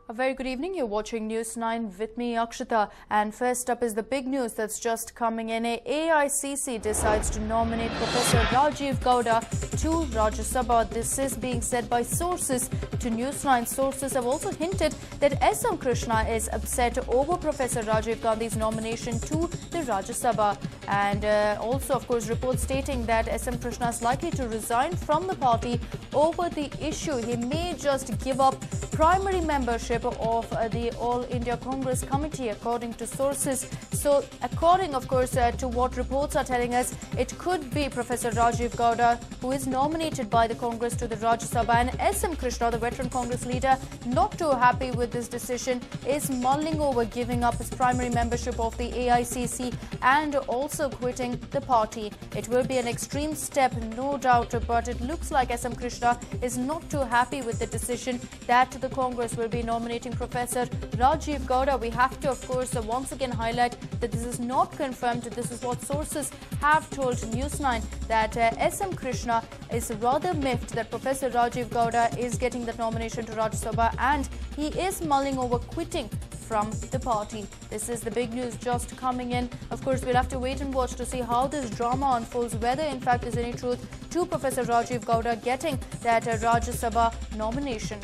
A very good evening. You're watching News 9 with me, Akshita. And first up is the big news that's just coming in. AICC decides to nominate Professor Rajiv Gowda to Rajya Sabha. This is being said by sources to News 9. Sources have also hinted that S.M. Krishna is upset over Professor Rajiv Gandhi's nomination to the Rajya Sabha. And also, of course, reports stating that S.M. Krishna is likely to resign from the party over the issue. He may just give up primary membership of the All India Congress Committee, according to sources. So, according, of course, to what reports are telling us, it could be Professor Rajiv Gowda, who is nominated by the Congress to the Rajya Sabha, and S.M. Krishna, the veteran Congress leader, not too happy with this decision, is mulling over giving up his primary membership of the AICC and also quitting the party. It will be an extreme step, no doubt, but it looks like S.M. Krishna is not too happy with the decision that the Congress will be nominating Professor Rajiv Gowda. We have to, of course, once again highlight that this is not confirmed. This is what sources have told News9, that S.M. Krishna is rather miffed that Professor Rajiv Gowda is getting the nomination to Rajya Sabha, and he is mulling over quitting from the party. This is the big news just coming in. Of course, we'll have to wait and watch to see how this drama unfolds, whether in fact there's any truth to Professor Rajiv Gowda getting that Rajya Sabha nomination.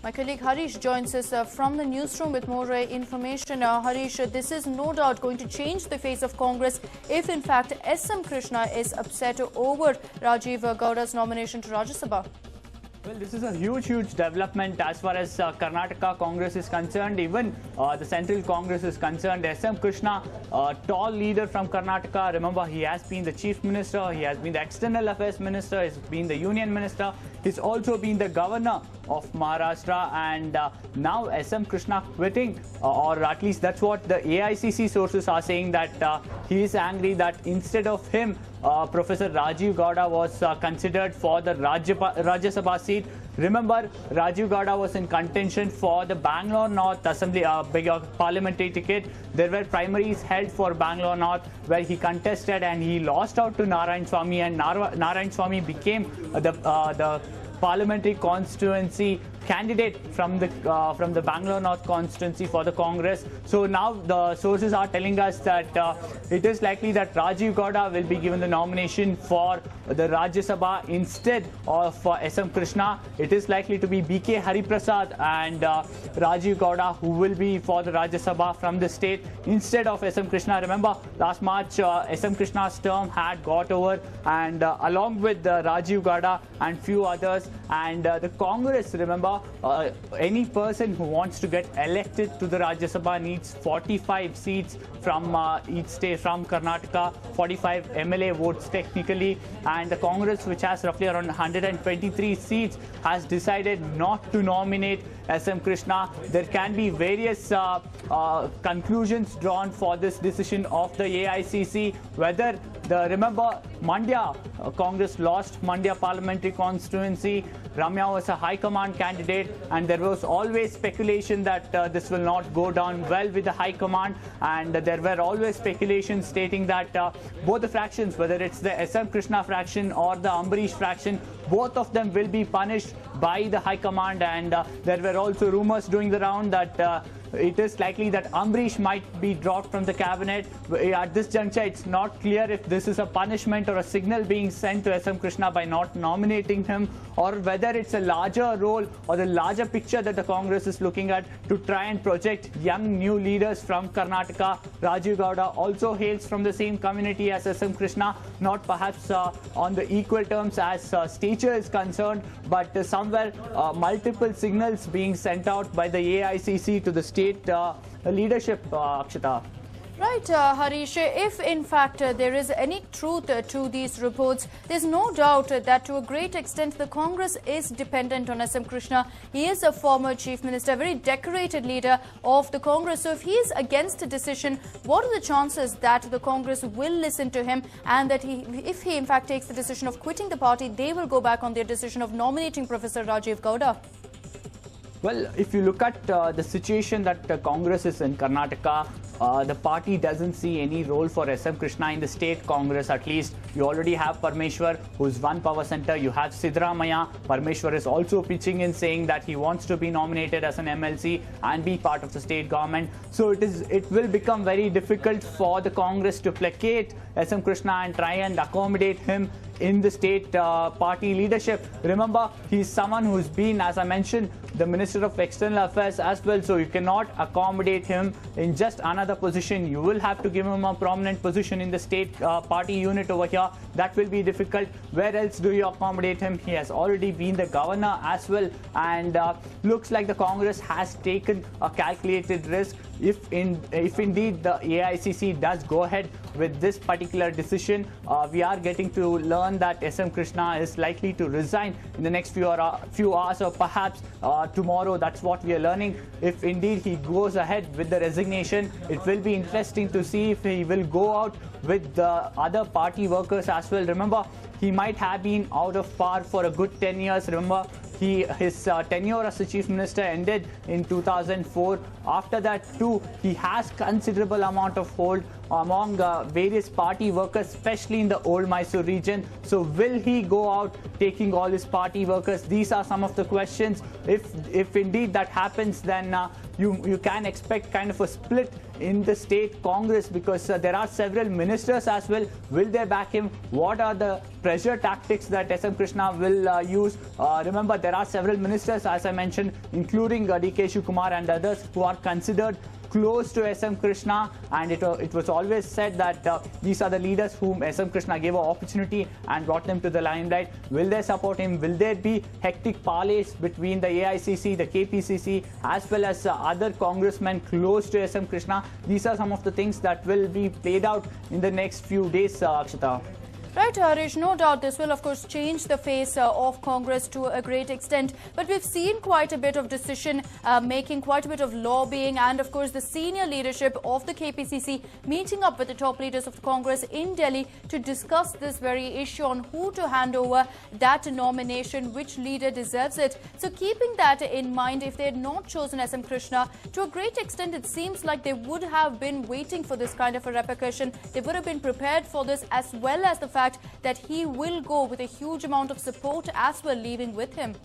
My colleague Harish joins us from the newsroom with more information. Harish, this is no doubt going to change the face of Congress if in fact S.M. Krishna is upset over Rajiv Gowda's nomination to Rajya Sabha. Well, this is a huge development as far as Karnataka Congress is concerned. Even the Central Congress is concerned. S.M. Krishna, a tall leader from Karnataka. Remember, he has been the Chief Minister, he has been the External Affairs Minister, he's been the Union Minister, he's also been the Governor of Maharashtra, and now S.M. Krishna quitting, or at least that's what the AICC sources are saying, that he is angry that instead of him, Professor Rajiv Gowda was considered for the Rajya Sabha seat. Remember, Rajiv Gowda was in contention for the Bangalore North Assembly parliamentary ticket. There were primaries held for Bangalore North where he contested and he lost out to Narayan Swamy, and Narayan Swamy became the parliamentary constituency candidate from the Bangalore North constituency for the Congress. So now the sources are telling us that it is likely that Rajiv Gowda will be given the nomination for the Rajya Sabha instead of S.M. Krishna. It is likely to be B.K. Hariprasad and Rajiv Gowda who will be for the Rajya Sabha from the state instead of S.M. Krishna. Remember, last March S.M. Krishna's term had got over, and along with Rajiv Gowda and few others, and the Congress, remember, any person who wants to get elected to the Rajya Sabha needs 45 seats from each state, from Karnataka, 45 MLA votes technically, and the Congress, which has roughly around 123 seats, has decided not to nominate S.M. Krishna. There can be various conclusions drawn for this decision of the AICC, whether remember, Mandya Congress lost Mandya parliamentary constituency. Ramya was a high command candidate, and there was always speculation that this will not go down well with the high command, and there were always speculations stating that both the fractions, whether it's the S.M. Krishna fraction or the Ambarish fraction, both of them will be punished by the high command, and there were also rumors doing the round that it is likely that Ambarish might be dropped from the cabinet. At this juncture, it's not clear if this is a punishment or a signal being sent to S.M. Krishna by not nominating him, or whether it's a larger role or the larger picture that the Congress is looking at to try and project young new leaders from Karnataka. Rajiv Gowda also hails from the same community as S.M. Krishna, not perhaps on the equal terms as stature is concerned, but somewhere multiple signals being sent out by the AICC to the state leadership, Akshita. Right, Harish, if in fact there is any truth to these reports, there's no doubt that to a great extent the Congress is dependent on S.M. Krishna. He is a former Chief Minister, a very decorated leader of the Congress. So if he is against a decision, what are the chances that the Congress will listen to him, and that if he in fact takes the decision of quitting the party, they will go back on their decision of nominating Professor Rajiv Gowda? Well, if you look at the situation that Congress is in Karnataka, the party doesn't see any role for SM Krishna in the state Congress. At least you already have Parmeshwar, who's one power center. You have Siddaramaiah. Parmeshwar is also pitching in, saying that he wants to be nominated as an MLC and be part of the state government. So it will become very difficult for the Congress to placate SM Krishna and try and accommodate him in the state party leadership. Remember, he's someone who's been, as I mentioned, the Minister of External Affairs as well. So you cannot accommodate him in just another position. You will have to give him a prominent position in the state party unit over here. That will be difficult. Where else do you accommodate him? He has already been the governor as well. And looks like the Congress has taken a calculated risk. If indeed the AICC does go ahead with this particular decision, we are getting to learn that SM Krishna is likely to resign in the next few hours, or perhaps tomorrow. That's what we are learning. If indeed he goes ahead with the resignation, it will be interesting to see if he will go out with the other party workers as well. Remember, he might have been out of power for a good 10 years. Remember, his tenure as the chief minister ended in 2004. After that too, he has considerable amount of hold among various party workers, especially in the old Mysore region. So will he go out taking all his party workers? These are some of the questions. If indeed that happens, then you can expect kind of a split in the state Congress, because there are several ministers as well. Will they back him? What are the pressure tactics that SM Krishna will use? Remember, there are several ministers, as I mentioned, including DK Shivakumar and others, who are considered close to SM Krishna, and it was always said that these are the leaders whom SM Krishna gave an opportunity and brought them to the limelight. Will they support him? Will there be hectic parleys between the AICC, the KPCC, as well as other congressmen close to SM Krishna? These are some of the things that will be played out in the next few days, Akshita. Right, Harish, no doubt this will, of course, change the face of Congress to a great extent. But we've seen quite a bit of decision making, quite a bit of lobbying, and, of course, the senior leadership of the KPCC meeting up with the top leaders of the Congress in Delhi to discuss this very issue on who to hand over that nomination, which leader deserves it. So keeping that in mind, if they had not chosen SM Krishna, to a great extent, it seems like they would have been waiting for this kind of a repercussion. They would have been prepared for this, as well as the fact that he will go with a huge amount of support as well leaving with him.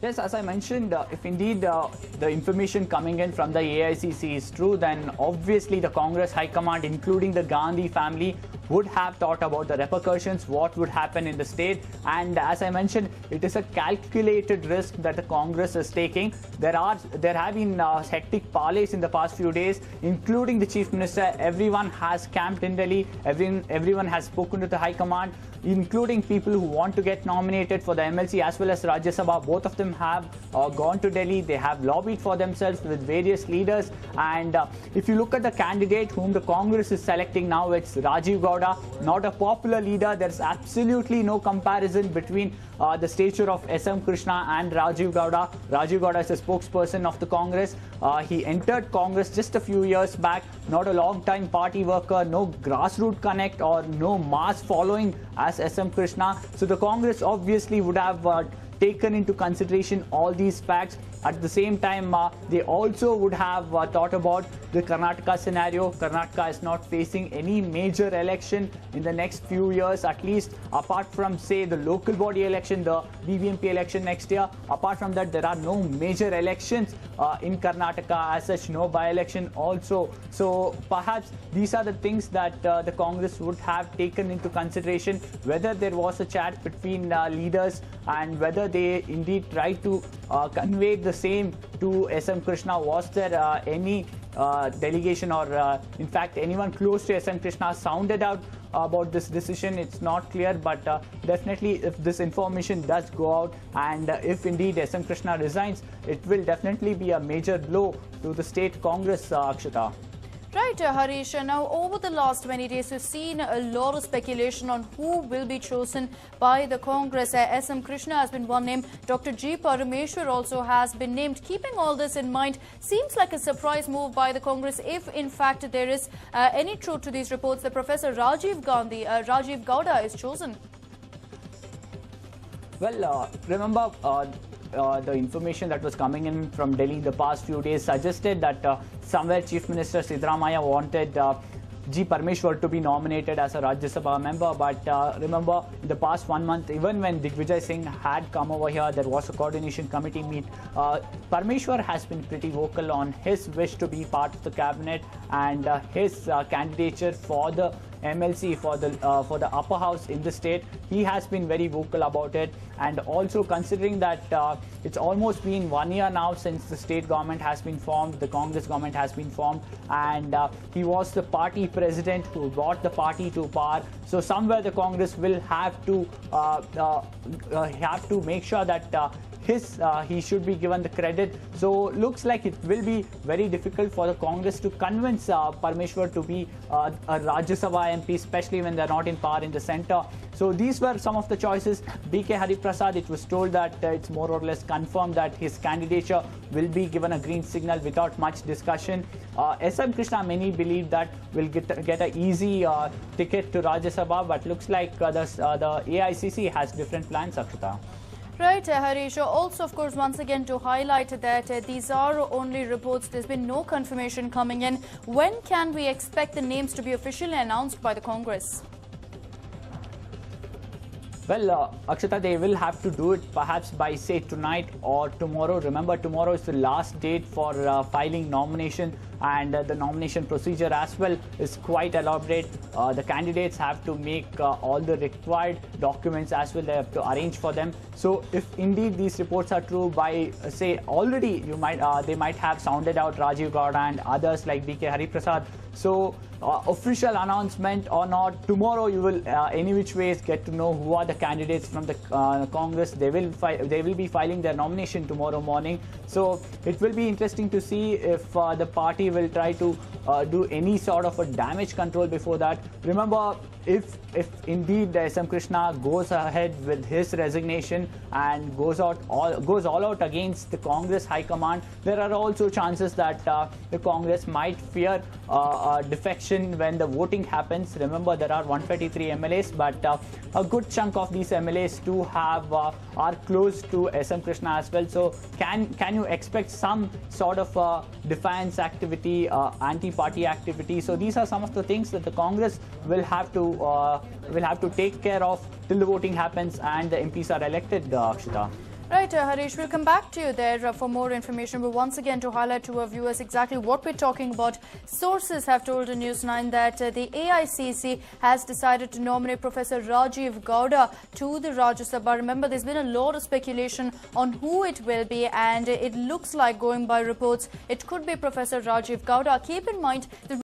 Yes, as I mentioned, if indeed the information coming in from the AICC is true, then obviously the Congress High Command, including the Gandhi family, would have thought about the repercussions, what would happen in the state. And as I mentioned, it is a calculated risk that the Congress is taking. There have been hectic parleys in the past few days, including the Chief Minister. Everyone has camped in Delhi. Everyone has spoken to the High Command, including people who want to get nominated for the MLC as well as Rajya Sabha. Both of them have gone to Delhi. They have lobbied for themselves with various leaders. And if you look at the candidate whom the Congress is selecting now, it's Rajiv Gowda. Not a popular leader. There's absolutely no comparison between the stature of SM Krishna and Rajiv Gowda. Rajiv Gowda is a spokesperson of the Congress. He entered Congress just a few years back. Not a long-time party worker, no grassroots connect or no mass following as SM Krishna. So the Congress obviously would have taken into consideration all these facts. At the same time, they also would have thought about the Karnataka scenario. Karnataka is not facing any major election in the next few years, at least apart from, say, the local body election, the BBMP election next year. Apart from that, there are no major elections in Karnataka as such, no by-election also. So perhaps these are the things that the Congress would have taken into consideration, whether there was a chat between leaders and whether they indeed tried to convey the same to SM Krishna. Was there any delegation or in fact anyone close to SM Krishna sounded out about this decision? It's not clear, but definitely if this information does go out and if indeed SM Krishna resigns, it will definitely be a major blow to the state Congress, Akshita. Right, Harish. Now, over the last 20 days, we've seen a lot of speculation on who will be chosen by the Congress. SM Krishna has been one name. Dr. G. Parameshwar also has been named. Keeping all this in mind, seems like a surprise move by the Congress if, in fact, there is any truth to these reports that Professor Rajiv Gowda is chosen. Well, remember, the information that was coming in from Delhi in the past few days suggested that somewhere Chief Minister Siddaramaiah wanted G. Parmeshwar to be nominated as a Rajya Sabha member. But remember, in the past 1 month, even when Digvijay Singh had come over here, there was a coordination committee meet. Parmeshwar has been pretty vocal on his wish to be part of the cabinet and his candidature for the MLC, for the upper house in the state. He has been very vocal about it, and also considering that it's almost been 1 year now since the state government has been formed, the Congress government has been formed, and he was the party president who brought the party to power. So somewhere the Congress will have to make sure that he should be given the credit. So looks like it will be very difficult for the Congress to convince Parmeshwar to be a Rajya Sabha MP, especially when they're not in power in the centre. So these were some of the choices. B.K. Hariprasad, it was told that it's more or less confirmed that his candidature will be given a green signal without much discussion. S.M. Krishna, many believe that will get an easy ticket to Rajya Sabha, but looks like the AICC has different plans, Akshita. Right, Harish. Also, of course, once again to highlight that these are only reports. There's been no confirmation coming in. When can we expect the names to be officially announced by the Congress? Well, Akshita, they will have to do it perhaps by, say, tonight or tomorrow. Remember, tomorrow is the last date for filing nomination, and the nomination procedure as well is quite elaborate. The candidates have to make all the required documents as well. They have to arrange for them. So if indeed these reports are true, by say already they might have sounded out Rajiv Gowda and others like B.K. Hariprasad. So official announcement or not, tomorrow you will any which ways get to know who are the candidates from the Congress. They will be filing their nomination tomorrow morning. So it will be interesting to see if the party will try to do any sort of a damage control before that. Remember, if indeed S.M. Krishna goes ahead with his resignation and goes all out against the Congress High Command, there are also chances that the Congress might fear defection when the voting happens. Remember, there are 133 MLAs, but a good chunk of these MLAs too are close to S.M. Krishna as well. So can you expect some sort of defiance activity, anti-party activity? So these are some of the things that the Congress will have to take care of till the voting happens and the MPs are elected, Akshita. Right, Harish, we'll come back to you there for more information. But once again, to highlight to our viewers exactly what we're talking about, sources have told News9 that the AICC has decided to nominate Professor Rajiv Gowda to the Rajya Sabha. Remember, there's been a lot of speculation on who it will be, and it looks like, going by reports, it could be Professor Rajiv Gowda. Keep in mind, the